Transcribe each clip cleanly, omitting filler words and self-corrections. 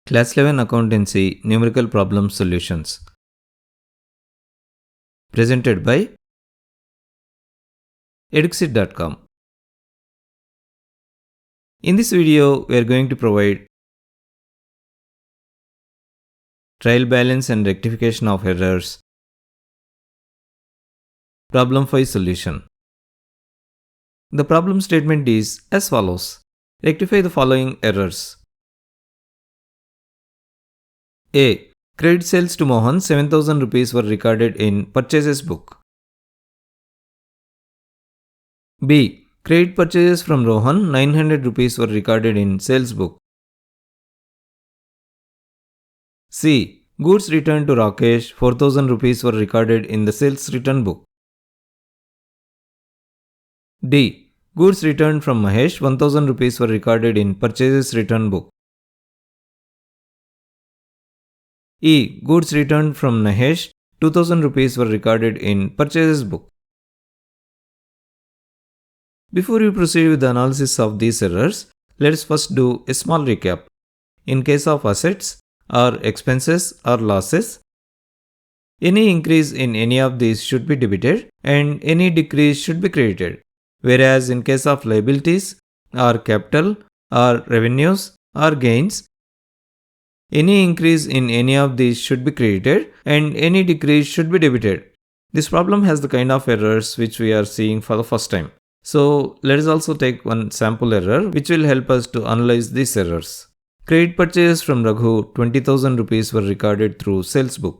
Class 11 Accountancy Numerical Problem Solutions. Presented by Eduxit.com. In this video, we are going to provide trial balance and rectification of errors. Problem 5 solution. The problem statement is as follows. Rectify the following errors. A. Credit sales to Mohan 7,000 rupees were recorded in purchases book. B. Credit purchases from Rohan 900 rupees were recorded in sales book. C. Goods returned to Rakesh 4,000 rupees were recorded in the sales return book. D. Goods returned from Mahesh 1,000 rupees were recorded in purchases return book. E. Goods returned from Mahesh 2,000 rupees were recorded in purchases book. Before we proceed with the analysis of these errors, let us first do a small recap. In case of assets or expenses or losses, any increase in any of these should be debited and any decrease should be credited. Whereas in case of liabilities or capital or revenues or gains, any increase in any of these should be credited and any decrease should be debited. This problem has the kind of errors which we are seeing for the first time. So let us also take one sample error which will help us to analyze these errors. Credit purchase from Raghu 20,000 rupees were recorded through sales book.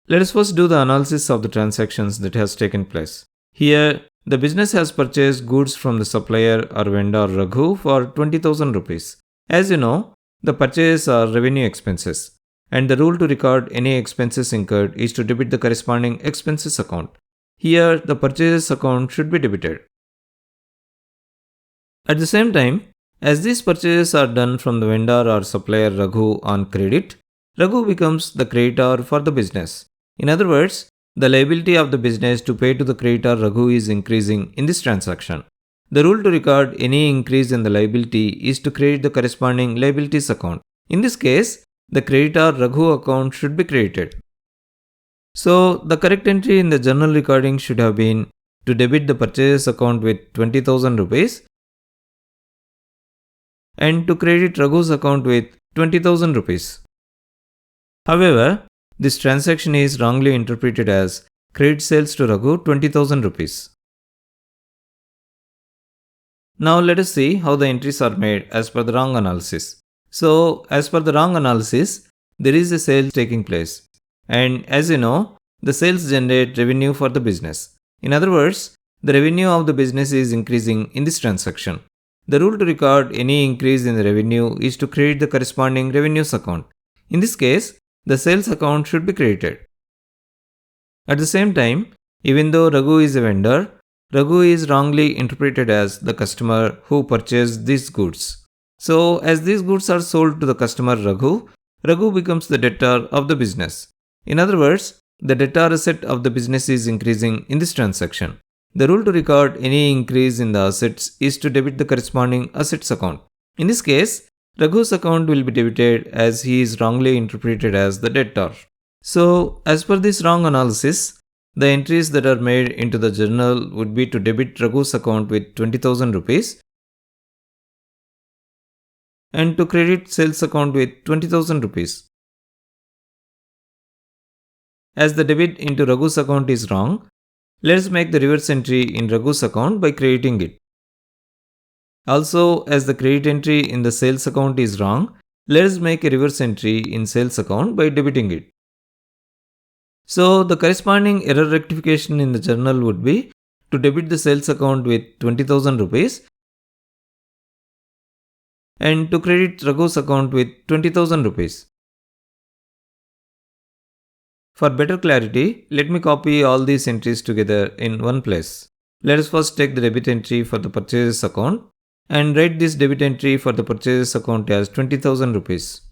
Let us first do the analysis of the transactions that has taken place. Here, the business has purchased goods from the supplier or vendor Raghu for 20,000 rupees. As you know, the purchases are revenue expenses, and the rule to record any expenses incurred is to debit the corresponding expenses account. Here, the purchases account should be debited. At the same time, as these purchases are done from the vendor or supplier Raghu on credit, Raghu becomes the creditor for the business. In other words, the liability of the business to pay to the creditor Raghu is increasing in this transaction. The rule to record any increase in the liability is to credit the corresponding liabilities account. In this case, the creditor Raghu account should be credited. So, the correct entry in the journal recording should have been to debit the purchase account with 20,000 rupees and to credit Raghu's account with 20,000 rupees. However, this transaction is wrongly interpreted as credit sales to Raghu 20,000 rupees. Now let us see how the entries are made as per the wrong analysis. So, as per the wrong analysis, there is a sale taking place. And as you know, the sales generate revenue for the business. In other words, the revenue of the business is increasing in this transaction. The rule to record any increase in the revenue is to credit the corresponding revenues account. In this case, the sales account should be credited. At the same time, even though Raghu is a vendor, Raghu is wrongly interpreted as the customer who purchased these goods. So, as these goods are sold to the customer Raghu, Raghu becomes the debtor of the business. In other words, the debtor asset of the business is increasing in this transaction. The rule to record any increase in the assets is to debit the corresponding assets account. In this case, Raghu's account will be debited as he is wrongly interpreted as the debtor. So, as per this wrong analysis, the entries that are made into the journal would be to debit Raghu's account with 20,000 rupees and to credit sales account with 20,000 rupees. As the debit into Raghu's account is wrong, let us make the reverse entry in Raghu's account by crediting it. Also, as the credit entry in the sales account is wrong, let us make a reverse entry in sales account by debiting it. So, the corresponding error rectification in the journal would be to debit the sales account with 20,000 rupees and to credit Raghu's account with 20,000 rupees. For better clarity, let me copy all these entries together in one place. Let us first take the debit entry for the purchases account and write this debit entry for the purchases account as 20,000 rupees.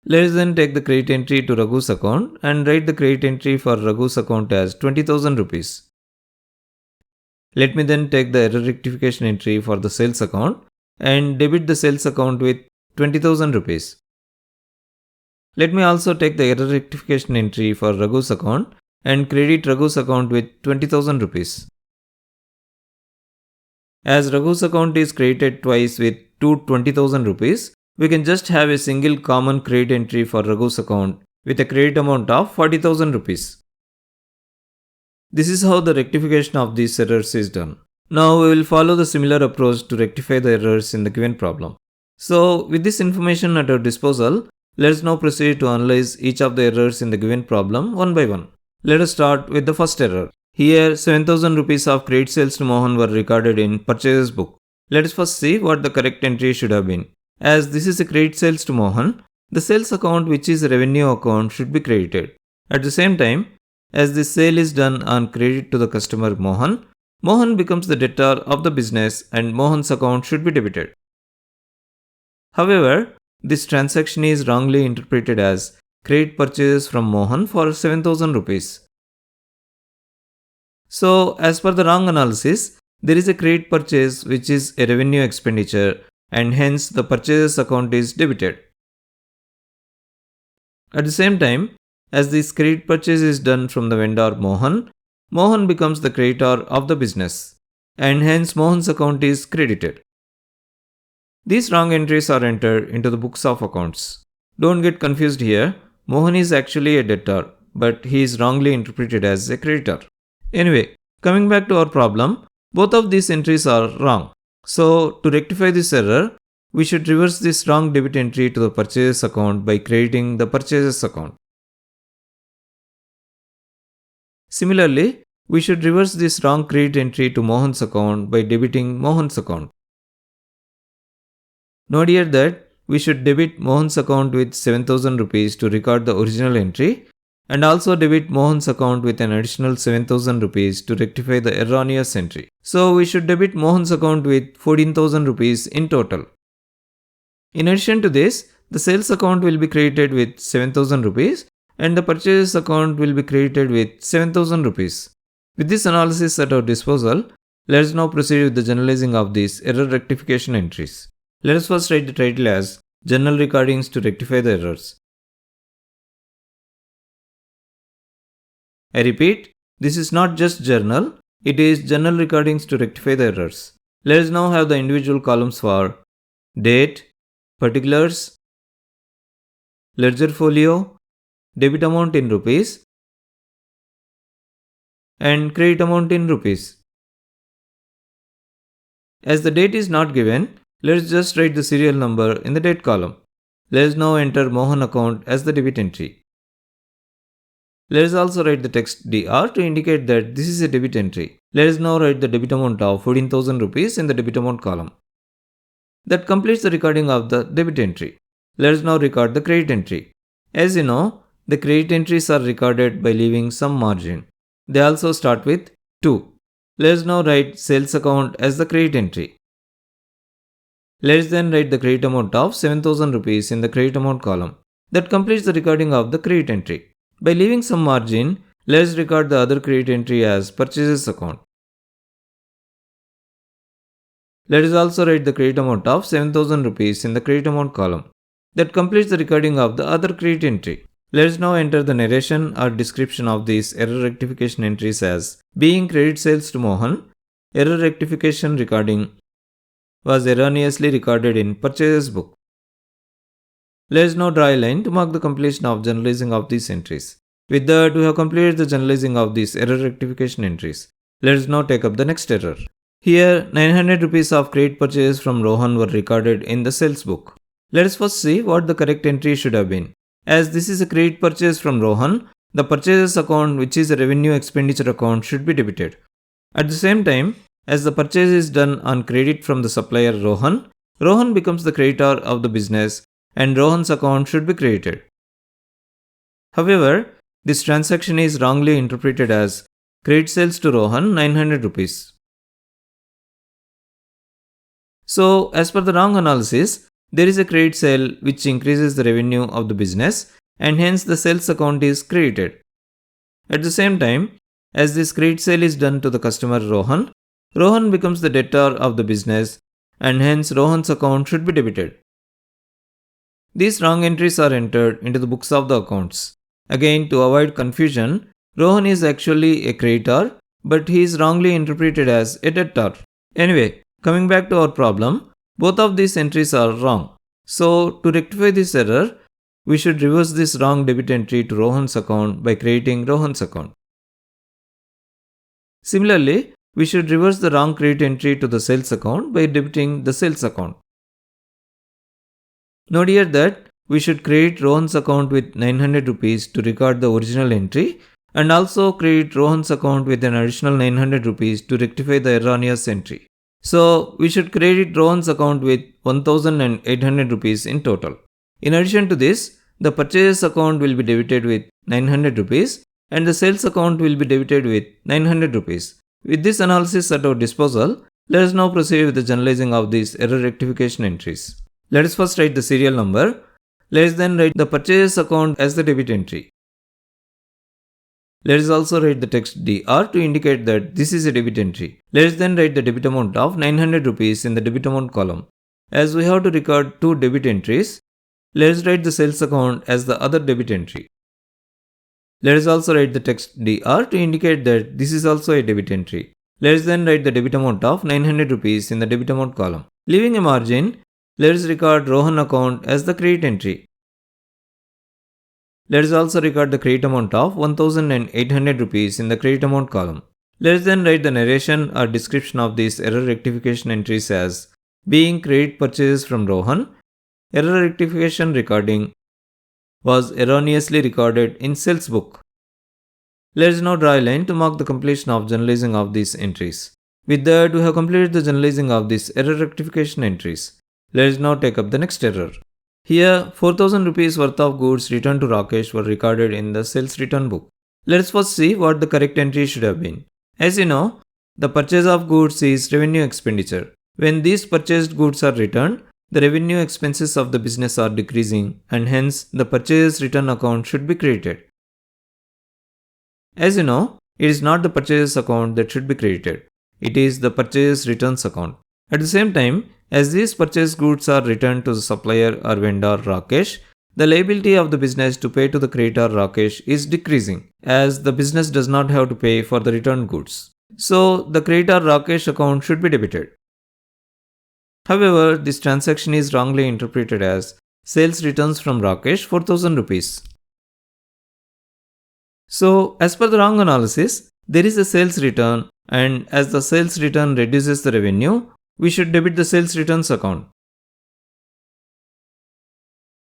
Let us then take the credit entry to Raghu's account and write the credit entry for Raghu's account as 20,000 rupees. Let me then take the error rectification entry for the sales account and debit the sales account with 20,000 rupees. Let me also take the error rectification entry for Raghu's account and credit Raghu's account with 20,000 rupees. As Raghu's account is created twice with 20,000 rupees, we can just have a single common credit entry for Raghu's account with a credit amount of 40,000 rupees. This is how the rectification of these errors is done. Now we will follow the similar approach to rectify the errors in the given problem. So with this information at our disposal, let us now proceed to analyze each of the errors in the given problem one by one. Let us start with the first error. Here 7,000 rupees of credit sales to Mohan were recorded in purchases book. Let us first see what the correct entry should have been. As this is a credit sales to Mohan, the sales account, which is a revenue account, should be credited. At the same time, as this sale is done on credit to the customer Mohan, Mohan becomes the debtor of the business and Mohan's account should be debited. However, this transaction is wrongly interpreted as credit purchases from Mohan for 7,000 rupees. So, as per the wrong analysis, there is a credit purchase which is a revenue expenditure and hence the purchases account is debited. At the same time, as this credit purchase is done from the vendor Mohan, Mohan becomes the creditor of the business and hence Mohan's account is credited. These wrong entries are entered into the books of accounts. Don't get confused here, Mohan is actually a debtor, but he is wrongly interpreted as a creditor. Anyway, coming back to our problem, both of these entries are wrong. So, to rectify this error, we should reverse this wrong debit entry to the purchases account by crediting the purchases account. Similarly, we should reverse this wrong credit entry to Mohan's account by debiting Mohan's account. Note here that we should debit Mohan's account with 7,000 rupees to record the original entry and also debit Mohan's account with an additional 7,000 rupees to rectify the erroneous entry. So we should debit Mohan's account with 14,000 rupees in total. In addition to this, the sales account will be credited with 7,000 rupees and the purchases account will be credited with 7,000 rupees. With this analysis at our disposal, let us now proceed with the generalizing of these error rectification entries. Let us first write the title as Journal Recordings to rectify the errors. I repeat, this is not just journal, it is journal recordings to rectify the errors. Let us now have the individual columns for date, particulars, ledger folio, debit amount in rupees, and credit amount in rupees. As the date is not given, let us just write the serial number in the date column. Let us now enter Mohan account as the debit entry. Let us also write the text DR to indicate that this is a debit entry. Let us now write the debit amount of 14,000 rupees in the debit amount column. That completes the recording of the debit entry. Let us now record the credit entry. As you know, the credit entries are recorded by leaving some margin. They also start with 2. Let us now write sales account as the credit entry. Let us then write the credit amount of 7,000 rupees in the credit amount column. That completes the recording of the credit entry. By leaving some margin, let us record the other credit entry as purchases account. Let us also write the credit amount of 7,000 rupees in the credit amount column. That completes the recording of the other credit entry. Let us now enter the narration or description of these error rectification entries as being credit sales to Mohan, error rectification recording was erroneously recorded in purchases book. Let us now draw a line to mark the completion of generalizing of these entries. With that, we have completed the generalizing of these error rectification entries. Let us now take up the next error. Here, 900 rupees of credit purchases from Rohan were recorded in the sales book. Let us first see what the correct entry should have been. As this is a credit purchase from Rohan, the purchases account, which is a revenue expenditure account, should be debited. At the same time, as the purchase is done on credit from the supplier Rohan, Rohan becomes the creditor of the business and Rohan's account should be credited. However, this transaction is wrongly interpreted as credit sales to Rohan 900 rupees. So, as per the wrong analysis, there is a credit sale which increases the revenue of the business and hence the sales account is credited. At the same time, as this credit sale is done to the customer Rohan, Rohan becomes the debtor of the business and hence Rohan's account should be debited. These wrong entries are entered into the books of the accounts. Again, to avoid confusion, Rohan is actually a creditor, but he is wrongly interpreted as a debtor. Anyway, coming back to our problem, both of these entries are wrong. So, to rectify this error, we should reverse this wrong debit entry to Rohan's account by creating Rohan's account. Similarly, we should reverse the wrong credit entry to the sales account by debiting the sales account. Note here that we should credit Rohan's account with 900 rupees to record the original entry and also credit Rohan's account with an additional 900 rupees to rectify the erroneous entry. So, we should credit Rohan's account with 1800 rupees in total. In addition to this, the purchase account will be debited with 900 rupees and the sales account will be debited with 900 rupees. With this analysis at our disposal, let us now proceed with the generalizing of these error rectification entries. Let us first write the serial number. Let us then write the purchase account as the debit entry. Let us also write the text DR to indicate that this is a debit entry. Let us then write the debit amount of 900 rupees in the debit amount column. As we have to record two debit entries, let us write the sales account as the other debit entry. Let us also write the text DR to indicate that this is also a debit entry. Let us then write the debit amount of 900 rupees in the debit amount column. Leaving a margin, let us record Rohan account as the credit entry. Let us also record the credit amount of 1800 rupees in the credit amount column. Let us then write the narration or description of these error rectification entries as being credit purchases from Rohan. Error rectification recording was erroneously recorded in sales book. Let us now draw a line to mark the completion of generalizing of these entries. With that, we have completed the generalizing of these error rectification entries. Let us now take up the next error. Here, 4000 rupees worth of goods returned to Rakesh were recorded in the sales return book. Let us first see what the correct entry should have been. As you know, the purchase of goods is revenue expenditure. When these purchased goods are returned, the revenue expenses of the business are decreasing and hence the purchase return account should be credited. As you know, it is not the purchase account that should be credited. It is the purchase returns account. At the same time, as these purchased goods are returned to the supplier or vendor Rakesh, the liability of the business to pay to the creditor Rakesh is decreasing as the business does not have to pay for the returned goods. So, the creditor Rakesh account should be debited. However, this transaction is wrongly interpreted as sales returns from Rakesh 4000 rupees. So, as per the wrong analysis, there is a sales return and as the sales return reduces the revenue, we should debit the sales returns account.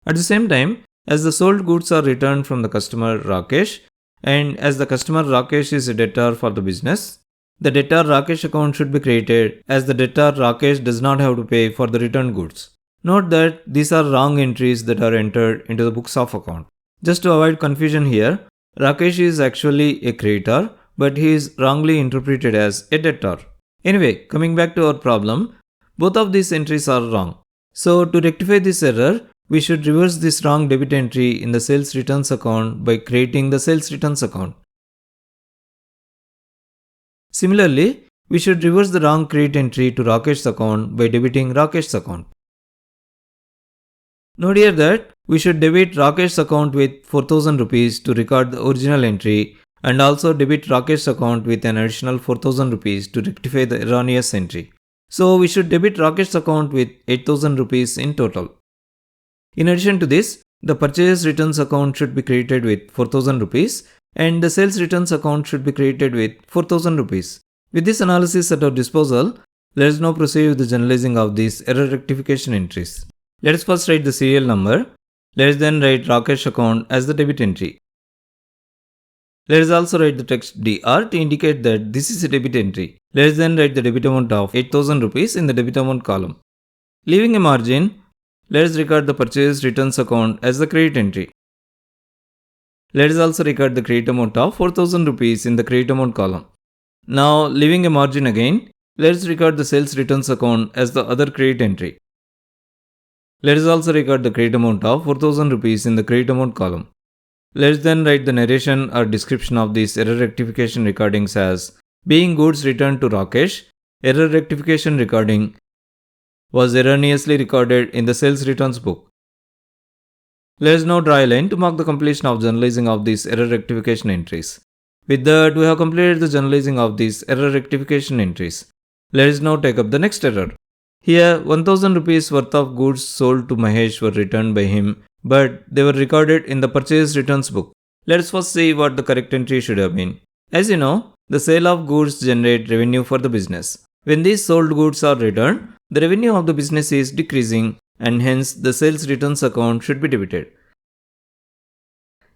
At the same time, as the sold goods are returned from the customer Rakesh and as the customer Rakesh is a debtor for the business, the debtor Rakesh account should be created as the debtor Rakesh does not have to pay for the returned goods. Note that these are wrong entries that are entered into the books of account. Just to avoid confusion here, Rakesh is actually a creditor but he is wrongly interpreted as a debtor. Anyway, coming back to our problem, both of these entries are wrong. So, to rectify this error, we should reverse this wrong debit entry in the sales returns account by creating the sales returns account. Similarly, we should reverse the wrong credit entry to Rakesh's account by debiting Rakesh's account. Note here that we should debit Rakesh's account with 4000 rupees to record the original entry and also debit Rakesh's account with an additional 4000 rupees to rectify the erroneous entry. So we should debit Rakesh's account with 8000 rupees in total. In addition to this, the purchase returns account should be credited with 4000 rupees and the sales returns account should be credited with 4000 rupees. With this analysis at our disposal, let us now proceed with the generalizing of these error rectification entries. Let us first write the serial number. Let us then write Rakesh account as the debit entry. Let us also write the text DR to indicate that this is a debit entry. Let us then write the debit amount of 8000 rupees in the debit amount column. Leaving a margin, let us record the purchase returns account as the credit entry. Let us also record the credit amount of 4000 rupees in the credit amount column. Now, leaving a margin again, let us record the sales returns account as the other credit entry. Let us also record the credit amount of 4000 rupees in the credit amount column. Let us then write the narration or description of these error rectification recordings as being goods returned to Rakesh. error rectification recording was erroneously recorded in the sales returns book. Let us now draw a line to mark the completion of journalizing of these error rectification entries. With that, we have completed the journalizing of these error rectification entries. Let us now take up the next error. Here, 1000 rupees worth of goods sold to Mahesh were returned by him, but they were recorded in the purchase returns book. Let us first see what the correct entry should have been. As you know, the sale of goods generate revenue for the business. When these sold goods are returned, the revenue of the business is decreasing and hence the sales returns account should be debited.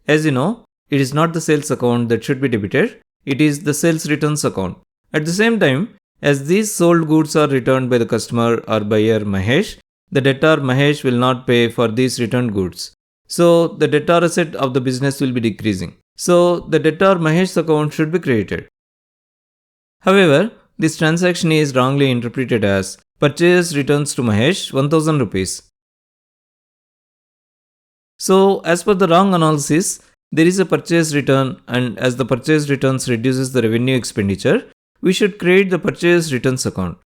As you know, it is not the sales account that should be debited, it is the sales returns account. At the same time, as these sold goods are returned by the customer or buyer Mahesh, the debtor Mahesh will not pay for these returned goods. So, the debtor asset of the business will be decreasing. So, the debtor Mahesh's account should be created. However, this transaction is wrongly interpreted as purchase returns to Mahesh 1000 rupees. So, as per the wrong analysis, there is a purchase return, and as the purchase returns reduces the revenue expenditure, we should create the purchase returns account.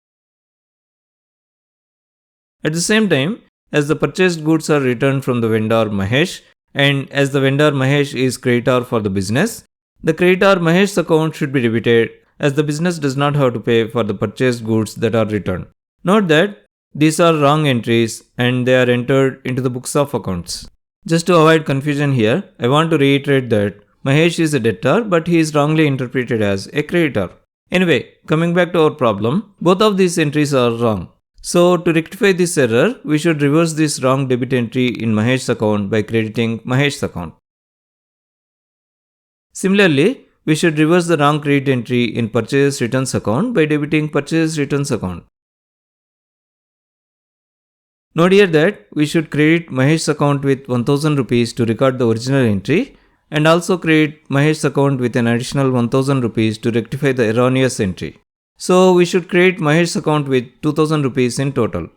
At the same time, as the purchased goods are returned from the vendor Mahesh, and as the vendor Mahesh is creditor for the business, the creditor Mahesh's account should be debited as the business does not have to pay for the purchased goods that are returned. Note that these are wrong entries and they are entered into the books of accounts. Just to avoid confusion here, I want to reiterate that Mahesh is a debtor but he is wrongly interpreted as a creditor. Anyway, coming back to our problem, both of these entries are wrong. So, to rectify this error, we should reverse this wrong debit entry in Mahesh's account by crediting Mahesh's account. Similarly, we should reverse the wrong credit entry in purchase returns account by debiting purchase returns account. Note here that we should credit Mahesh's account with 1000 rupees to record the original entry and also credit Mahesh's account with an additional 1000 rupees to rectify the erroneous entry. So, we should credit Mahesh's account with 2000 rupees in total.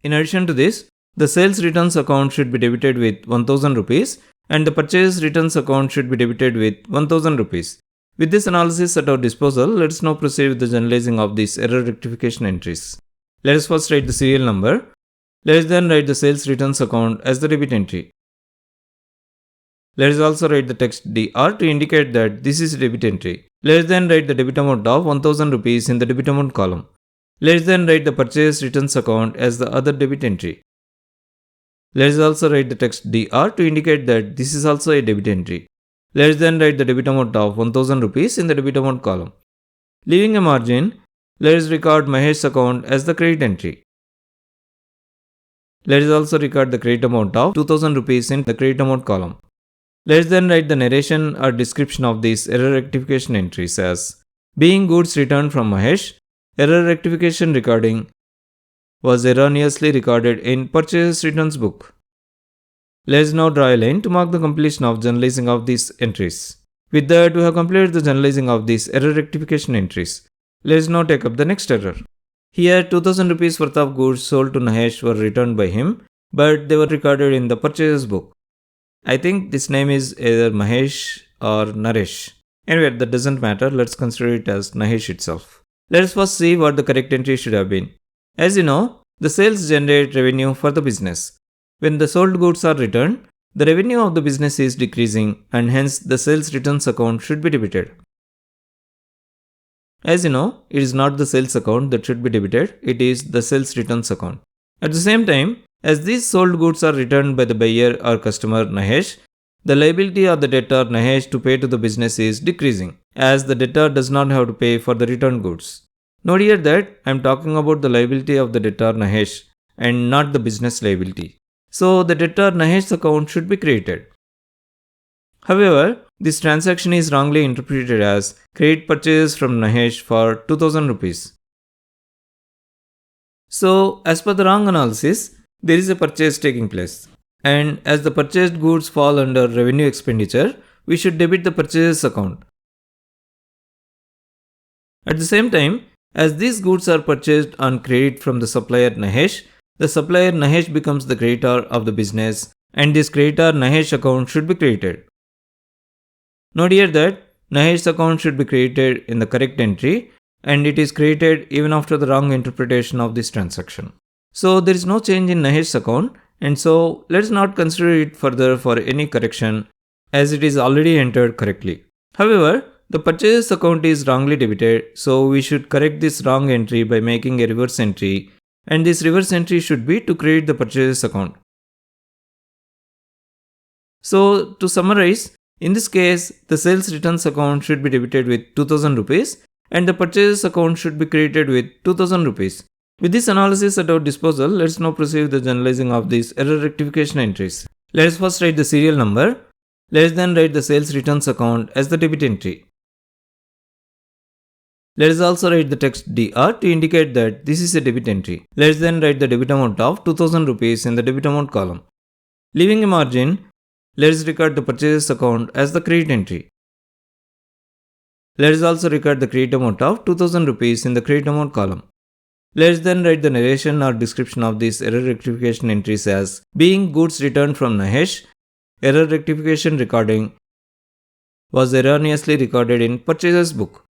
In addition to this, the sales returns account should be debited with 1000 rupees and the purchase returns account should be debited with 1000 rupees. With this analysis at our disposal, let us now proceed with the journalizing of these error rectification entries. Let us first write the serial number. Let us then write the sales returns account as the debit entry. Let us also write the text DR to indicate that this is a debit entry. Let us then write the debit amount of 1000 rupees in the debit amount column. Let us then write the purchase returns account as the other debit entry. Let us also write the text DR to indicate that this is also a debit entry. Let us then write the debit amount of 1000 rupees in the debit amount column. Leaving a margin, let us record Mahesh's account as the credit entry. Let us also record the credit amount of 2000 rupees in the credit amount column. Let us then write the narration or description of these error rectification entries as being goods returned from Mahesh, error rectification recording was erroneously recorded in purchase returns book. Let us now draw a line to mark the completion of journalizing of these entries. With that, we have completed the journalizing of these error rectification entries. Let us now take up the next error. Here, 2000 rupees worth of goods sold to Mahesh were returned by him, but they were recorded in the purchase book. I think this name is either Mahesh or Naresh. Anyway, that doesn't matter, let's consider it as Nahesh itself. Let us first see what the correct entry should have been. As you know, the sales generate revenue for the business. When the sold goods are returned, the revenue of the business is decreasing and hence the sales returns account should be debited. As you know, it is not the sales account that should be debited, it is the sales returns account. At the same time, as these sold goods are returned by the buyer or customer Nahesh, the liability of the debtor Nahesh to pay to the business is decreasing, as the debtor does not have to pay for the returned goods. Note here that I am talking about the liability of the debtor Nahesh and not the business liability. So, the debtor Nahesh's account should be created. However, this transaction is wrongly interpreted as credit purchase from Nahesh for 2000 rupees. So, as per the wrong analysis, there is a purchase taking place. And as the purchased goods fall under revenue expenditure, we should debit the purchase account. At the same time, as these goods are purchased on credit from the supplier Nahesh, the supplier Nahesh becomes the creditor of the business and this creditor Nahesh account should be created. Note here that Nahesh's account should be created in the correct entry and it is created even after the wrong interpretation of this transaction. So there is no change in Nahesh's account, and so let's not consider it further for any correction as it is already entered correctly. However, the purchases account is wrongly debited, so we should correct this wrong entry by making a reverse entry, and this reverse entry should be to create the purchases account. So to summarize, in this case, the sales returns account should be debited with 2000 rupees and the purchases account should be created with 2000 rupees. With this analysis at our disposal, let's now proceed with the generalizing of these error rectification entries. Let us first write the serial number. Let us then write the sales returns account as the debit entry. Let us also write the text DR to indicate that this is a debit entry. Let us then write the debit amount of 2000 rupees in the debit amount column. Leaving a margin, let us record the purchases account as the credit entry. Let us also record the credit amount of 2000 rupees in the credit amount column. Let us then write the narration or description of these error rectification entries as being goods returned from Nahesh. Error rectification recording was erroneously recorded in purchases book.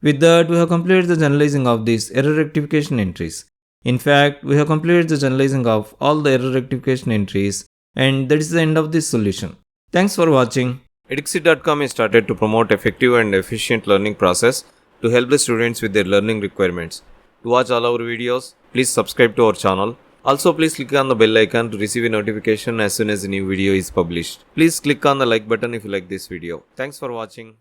With that, we have completed the generalizing of these error rectification entries. In fact, we have completed the generalizing of all the error rectification entries, and that is the end of this solution. Thanks for watching. Edexit.com is started to promote effective and efficient learning process to help the students with their learning requirements. To watch all our videos, please subscribe to our channel. Also, please click on the bell icon to receive a notification as soon as a new video is published. Please click on the like button if you like this video. Thanks for watching.